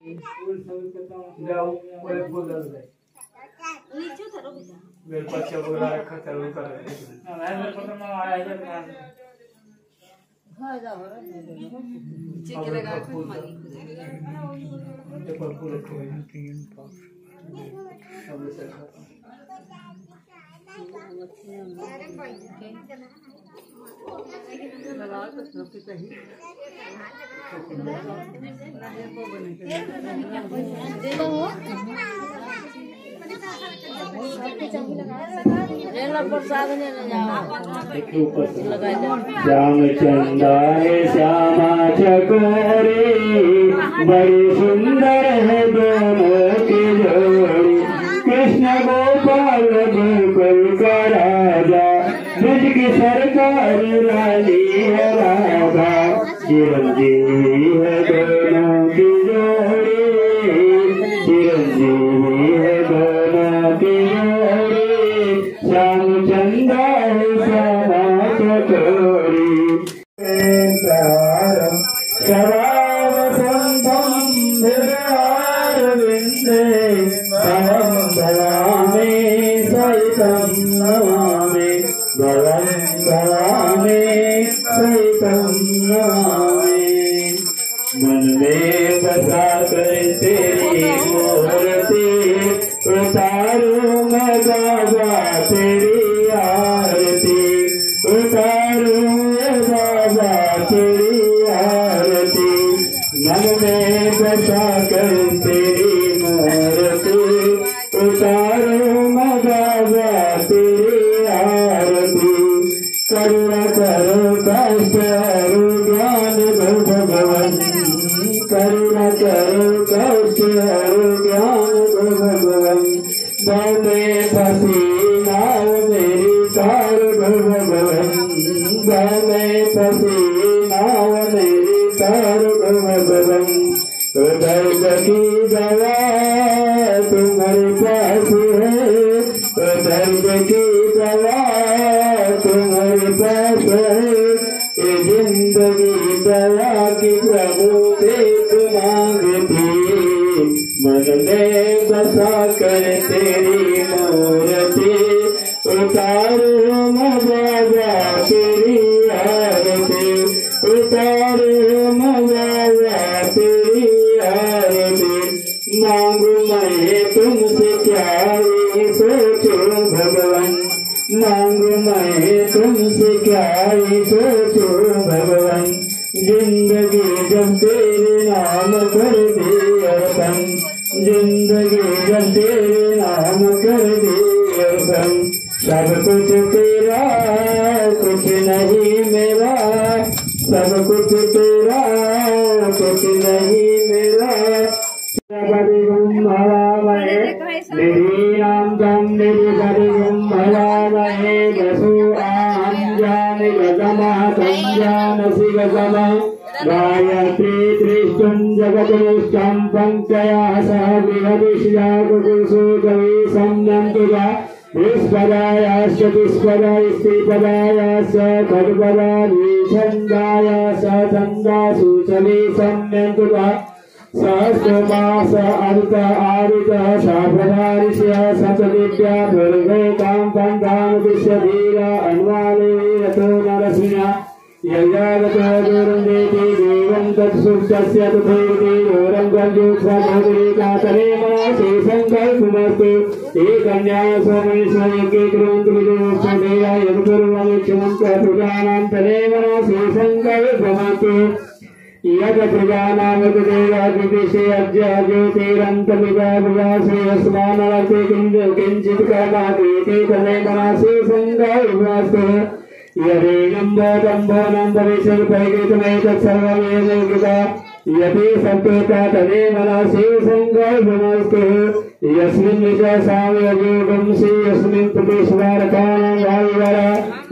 जाओ कोई बोल रहा है नीचे धरो बेटा मेरे बच्चा बोला रखा चालू कर रहे हैं मैं मेरे को तो मैं आया जब मैं हां जा हो रहा है चिक लगा के मारी ये पर पूरे कोई तीन पास अब से खाता अरे भाई लगा तो सबसे सही दे दो प्रसाद ने जाओ श्याम चंदाए श्यामा चकोरी बड़ी सुंदर है दोनों की जोड़ी कृष्ण गोपाल गोकुल का राजा ब्रज की सरकार रानी है राधा चिरंजीवी है दोनों की जोड़ी चिरंजीवी है दोनों की जोड़ी श्याम चंदा श्यामा चकोरी मन में बसा कर तेरी मूर्ति उतारूं मैं बाबा तेरी आरती उतारूं मैं बाबा तेरी आरती मन में बसा कर तेरी मूर्ति उतारूं मैं बाबा तेरी आरती करुणा करो कष्ट हरो ज्ञान दो भगवान करुणा करो कष्ट हरो ज्ञान दो भगवान गाँव में फंसी नाव मेरी तार दो भगवान गाँव में फंसी नाव मेरी तार दो भगवान दर्द की दवा तुम्हारे पास है दर्द की दवा तुम्हारे पास है ये जिंदगी दवा की प्रभु देख मांगती मन में बसा कर तेरी मूर्ति उतारो मजा तेरी आरती उतारो मजा तेरी आरती मांगू मैं तुमसे क्या ये सोचो भगवान मांगू मैं तुमसे क्या ये सोचो भगवान जिंदगी जब तेरे नाम कर दे अर्पण जिंदगी जब तेरे नाम कर दे अर्पण सब कुछ तेरा कुछ नहीं मेरा सब कुछ तेरा कुछ नहीं मेरा मेरी नाम तम मेरी हरि भरामहे दसो आम जान गगमा संजान सिगमा गायत्री त्रिष्टुं जगदुष्टं पंचया सह गृहविष्या कुकुसो कवि सम्यन्तुगा विस्पदायाश्च पुष्पदायस्त्रीपदायाश्च खड्पदाभिछन्दायाश्च छन्दासु चले सम्यन्तुगा सहस्रमास अर्थ आरुत शाप्रदारिष्य सतविद्या दुर्गैकां पन्थामुदिश्य धीरा अन्वाले रतो नरसिंह यज्ञागतो दुर्गेति देवं तत्सुप्तस्य तथैति घोरङ्गर्जुक्षाधुरीकातरे मनसि सङ्कल्पमस्तु एकन्या सोमेश्वरयज्ञे कुर्वन्तु विदुःखदेया यद्कुर्वन्निक्षमन्तः प्रजानां तरे मनसि सङ्कल्पमस्तु यद प्रजानामदेवादिशे अद्य ज्योतिरन्तमिदा प्रजाश्रेयस्मानर्थे किञ्चित् कर्माक्रियते तदे मनसि सङ्कल्पमस्तु यदेकम्बोनम्बरिशल्पैकेतमेतत्सर्वमेव यदि सत्त्वता तदे मनसि सङ्कल्पमस्तु यस्मिन् विषयसामयोगंसि यस्मिन् प्रतिष्ठारकाणां वायुवरा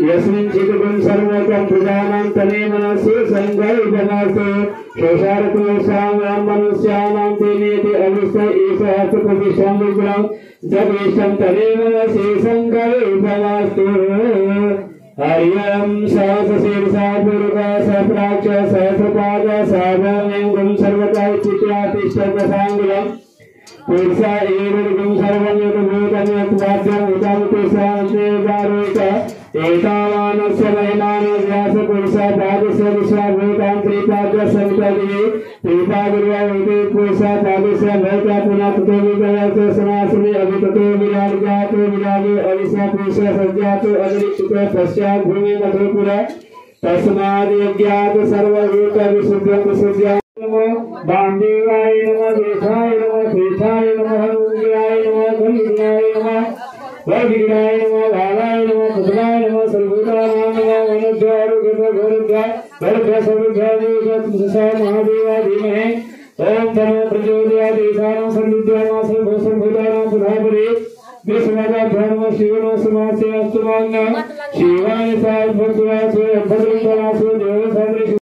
यस्मिन् चित्तं सर्वत्रं प्रजानां तदे मनसि सङ्कल्पमस्तु शोषारतोषां मनुष्याणां तेनेति अविष्ट ईशः प्रतिष्ठां विग्रहं जगेशं तदे मनसि सङ्कल्पमस्तु हरियम सहस्रशीर्षा पुरुषा सहस्राक्ष सहस्रपाद सहस्रलिंगं सर्वदा चित्यातिष्ठप्रसाङ्गुलम् पुरुषा एवं सर्वं यद्भूतं यद्वाद्यं उदं तेषान्तेदारोत एतावानस्य महिमानो व्यास पुरुषा पादस्य विश्वाभूतां त्रिपाद्य सन्तति त्रिपादुर्वावति पुरुषा पादस्य भयता पुनः ततो विकलस्य समासने अभिततो विराजतो विराजे अविश्वा पुरुषः सज्जातो अनिरीक्षितो पश्चात् भूमि मधुपुरा तस्माद् यज्ञात् सर्वभूत विशुद्धं विशुद्ध्या बांदेवाय नमः देशाय नमः श्रेष्ठाय नमः उग्राय नमः धनुर्याय नमः वज्राय नमः भालाय नमः कुशलाय नमः सर्वभूतानां नमः वनद्वारुगतगोरुद्धा सर्वसर्वभूतादिशा महादेवा धीमहि ओम तन्नो प्रचोदयात् ईशानं सर्वविद्यानां सर्वभूतानां सुधापरे विश्वनाथ धर्म शिवनो समासे अस्तुमांग शिवाय साय भद्रासो भद्रकासो देव